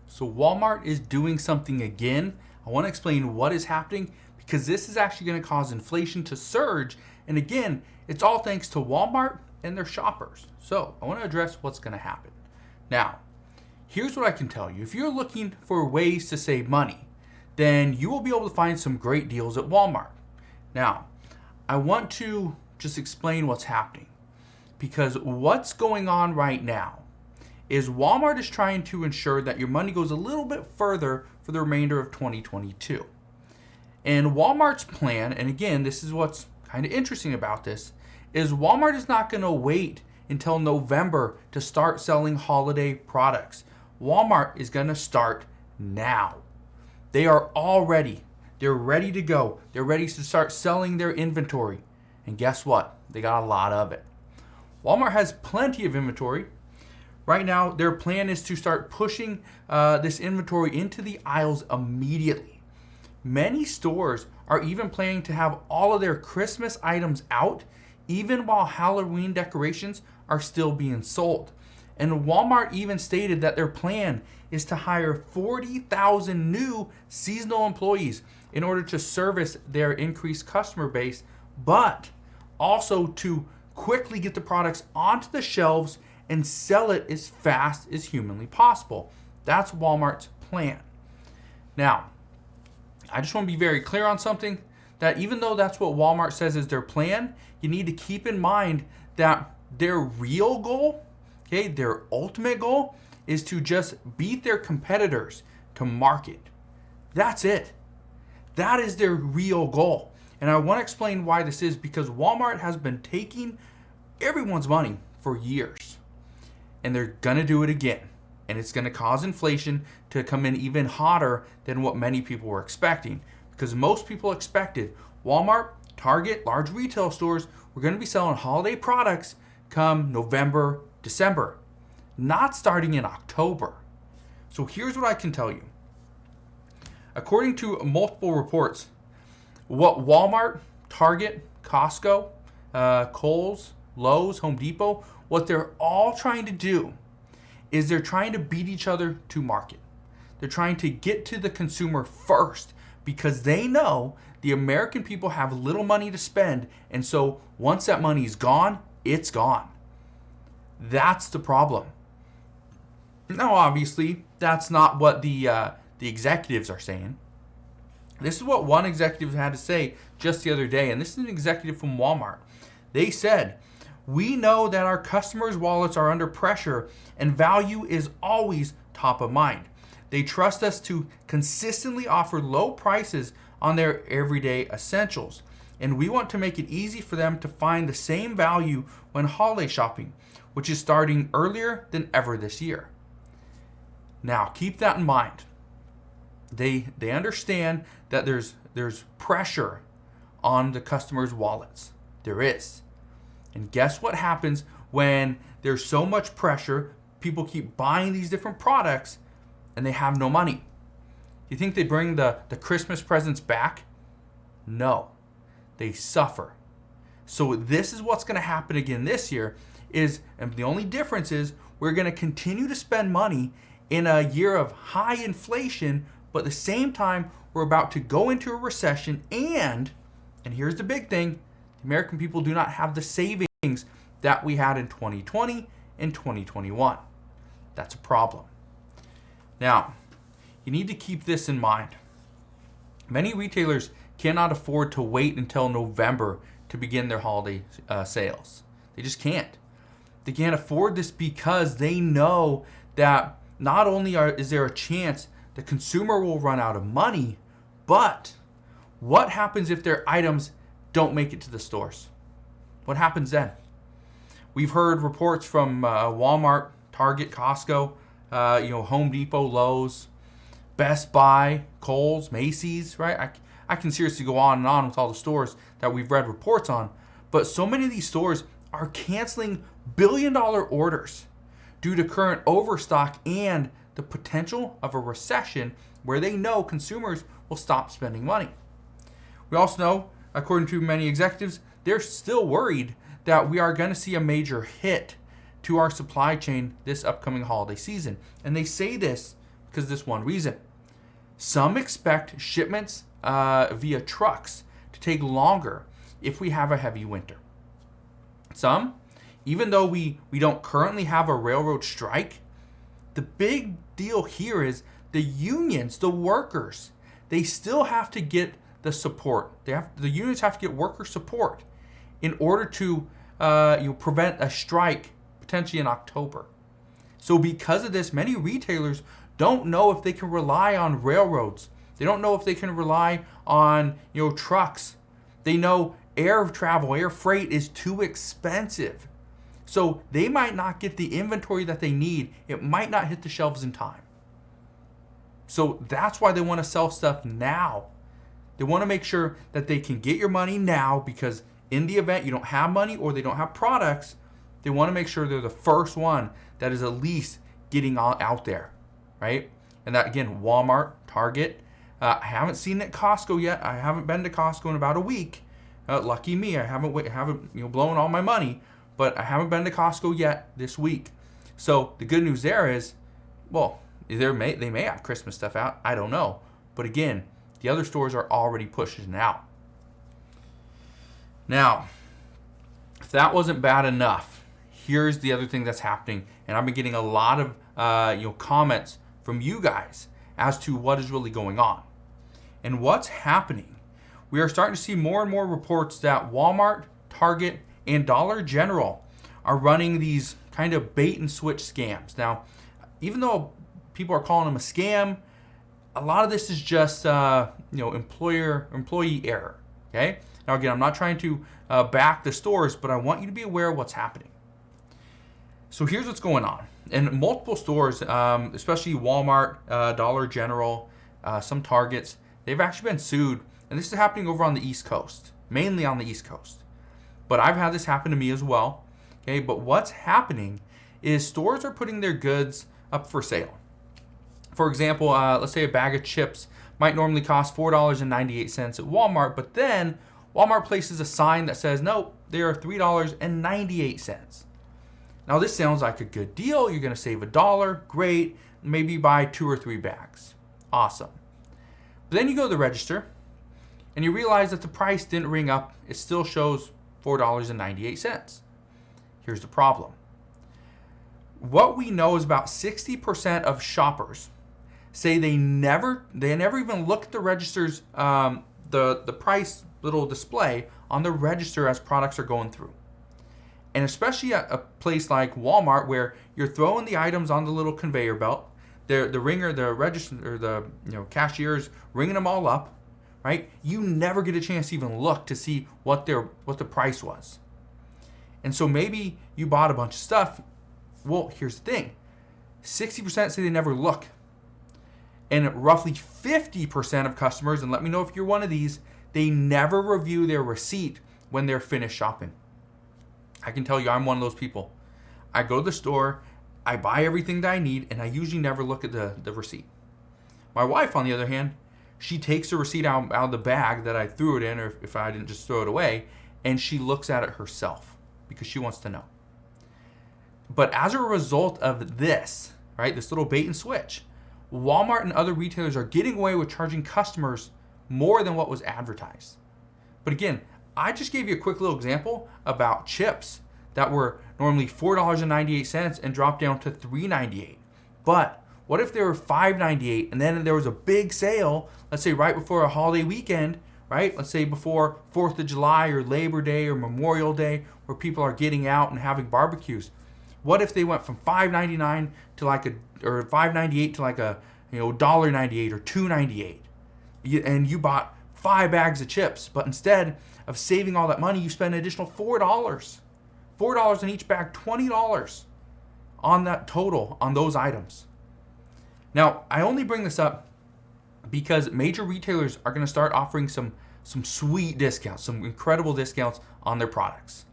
So Walmart is doing something again. I want to explain what is happening because this is actually going to cause inflation to surge. And again, it's all thanks to Walmart and their shoppers. So I want to address what's going to happen. Now, here's what I can tell you. If you're looking for ways to save money, then you will be able to find some great deals at Walmart. Now, I want to just explain what's happening because what's going on right now is Walmart is trying to ensure that your money goes a little bit further for the remainder of 2022. And Walmart's plan, and again, this is what's kind of interesting about this, is Walmart is not going to wait until November to start selling holiday products. Walmart is going to start now. They are all ready. They're ready to go. They're ready to start selling their inventory. And guess what? They got a lot of it. Walmart has plenty of inventory. Right now, their plan is to start pushing this inventory into the aisles immediately. Many stores are even planning to have all of their Christmas items out, even while Halloween decorations are still being sold. And Walmart even stated that their plan is to hire 40,000 new seasonal employees in order to service their increased customer base, but also to quickly get the products onto the shelves and sell it as fast as humanly possible. That's Walmart's plan. Now, I just want to be very clear on something, that even though that's what Walmart says is their plan, you need to keep in mind that their real goal, okay, their ultimate goal is to just beat their competitors to market. That's it. That is their real goal. And I want to explain why this is, because Walmart has been taking everyone's money for years. And they're going to do it again. And it's going to cause inflation to come in even hotter than what many people were expecting. Because most people expected Walmart, Target, large retail stores were going to be selling holiday products come November, December, not starting in October. So here's what I can tell you. According to multiple reports, what Walmart, Target, Costco, Kohl's, Lowe's, Home Depot, what they're all trying to do is they're trying to beat each other to market. They're trying to get to the consumer first because they know the American people have little money to spend. And so once that money is gone, it's gone. That's the problem. Now, obviously, that's not what the executives are saying. This is what one executive had to say just the other day, and this is an executive from Walmart. They said, "We know that our customers' wallets are under pressure and value is always top of mind. They trust us to consistently offer low prices on their everyday essentials, and we want to make it easy for them to find the same value when holiday shopping, which is starting earlier than ever this year." Now, keep that in mind. They understand that there's pressure on the customers' wallets. There is. And guess what happens when there's so much pressure, people keep buying these different products and they have no money? You think they bring the Christmas presents back? No. They suffer. So this is what's going to happen again this year and the only difference is we're going to continue to spend money in a year of high inflation, but at the same time, we're about to go into a recession and here's the big thing, the American people do not have the savings that we had in 2020 and 2021. That's a problem. Now, you need to keep this in mind. Many retailers cannot afford to wait until November to begin their holiday sales. They just can't. They can't afford this because they know that not only is there a chance the consumer will run out of money, but what happens if their items don't make it to the stores? What happens then? We've heard reports from Walmart, Target, Costco, Home Depot, Lowe's, Best Buy, Kohl's, Macy's, right? I can seriously go on and on with all the stores that we've read reports on, but so many of these stores are canceling billion-dollar orders due to current overstock and the potential of a recession where they know consumers will stop spending money. We also know, according to many executives, they're still worried that we are going to see a major hit to our supply chain this upcoming holiday season. And they say this because of this one reason. Some expect shipments via trucks to take longer if we have a heavy winter. Some, even though we don't currently have a railroad strike, the big deal here is the unions, the workers, they still have to get the support. The unions have to get worker support in order to prevent a strike potentially in October. So because of this, many retailers don't know if they can rely on railroads. They don't know if they can rely on trucks. They know air travel, air freight is too expensive. So they might not get the inventory that they need. It might not hit the shelves in time. So that's why they want to sell stuff now. They want to make sure that they can get your money now, because in the event you don't have money or they don't have products, they want to make sure they're the first one that is at least getting out there, right? And that, again, Walmart, Target. I haven't seen it at Costco yet. I haven't been to Costco in about a week. Lucky me, I haven't blown all my money, but I haven't been to Costco yet this week. So the good news there is, well, they may have Christmas stuff out. I don't know. But again, the other stores are already pushing it out. Now, if that wasn't bad enough, here's the other thing that's happening. And I've been getting a lot of comments from you guys as to what is really going on. And what's happening, we are starting to see more and more reports that Walmart, Target, and Dollar General are running these kind of bait and switch scams. Now, even though people are calling them a scam, a lot of this is just employee error. Okay. Now again, I'm not trying to back the stores, but I want you to be aware of what's happening. So here's what's going on. In multiple stores, especially Walmart, Dollar General, some Targets, they've actually been sued. And this is happening over on the East Coast, mainly on the East Coast. But I've had this happen to me as well. Okay, but what's happening is stores are putting their goods up for sale. For example, let's say a bag of chips might normally cost $4.98 at Walmart, but then Walmart places a sign that says, no, they are $3.98. Now this sounds like a good deal. You're going to save $1. Great. Maybe buy 2 or 3 bags. Awesome. But then you go to the register and you realize that the price didn't ring up. It still shows $4.98. Here's the problem. What we know is about 60% of shoppers say they never even look at the register's the price little display on the register as products are going through. And especially at a place like Walmart, where you're throwing the items on the little conveyor belt, the register, or the cashier is ringing them all up, right? You never get a chance to even look to see what the price was. And so maybe you bought a bunch of stuff. Well, here's the thing. 60% say they never look. And roughly 50% of customers, and let me know if you're one of these, they never review their receipt when they're finished shopping. I can tell you I'm one of those people. I go to the store, I buy everything that I need, and I usually never look at the receipt. My wife, on the other hand, she takes the receipt out of the bag that I threw it in, or if I didn't just throw it away, and she looks at it herself because she wants to know. But as a result of this, right, this little bait and switch, Walmart and other retailers are getting away with charging customers more than what was advertised. But again, I just gave you a quick little example about chips that were normally $4.98 and dropped down to $3.98. But what if they were $5.98 and then there was a big sale, let's say right before a holiday weekend, right? Let's say before 4th of July or Labor Day or Memorial Day, where people are getting out and having barbecues. What if they went from $5.99 to or $5.98 to like a $1.98 or $2.98, and you bought 5 bags of chips, but instead of saving all that money, you spent an additional $4 in each bag, $20 on that total on those items. Now, I only bring this up because major retailers are going to start offering some sweet discounts, some incredible discounts on their products.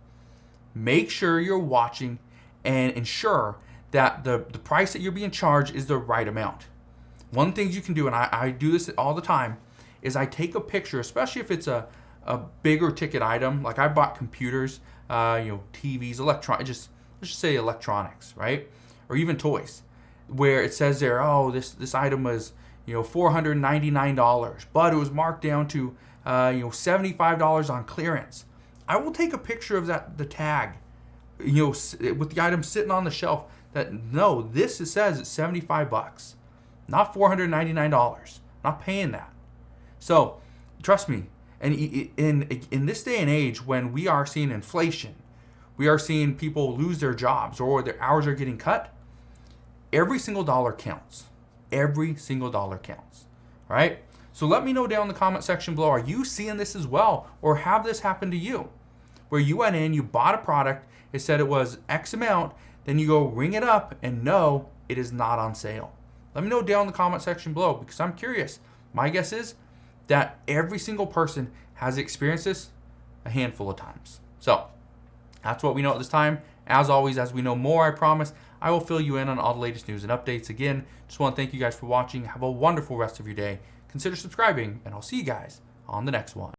Make sure you're watching and ensure that the price that you're being charged is the right amount. One thing you can do, and I do this all the time, is I take a picture, especially if it's a bigger ticket item. Like I bought computers, TVs, let's just say electronics, right? Or even toys. where it says there, oh, this item was, $499, but it was marked down to $75 on clearance. I will take a picture of the tag, with the item sitting on the shelf, that no, this says it's $75, not $499. Not paying that. So trust me, and in this day and age when we are seeing inflation, we are seeing people lose their jobs or their hours are getting cut, every single dollar counts. Every single dollar counts. All right? So let me know down in the comment section below, are you seeing this as well, or have this happen to you? Where you went in, you bought a product, it said it was X amount, then you go ring it up and no, it is not on sale. Let me know down in the comment section below, because I'm curious. My guess is that every single person has experienced this a handful of times. So that's what we know at this time. As always, as we know more, I promise, I will fill you in on all the latest news and updates. Again, just want to thank you guys for watching. Have a wonderful rest of your day. Consider subscribing, and I'll see you guys on the next one.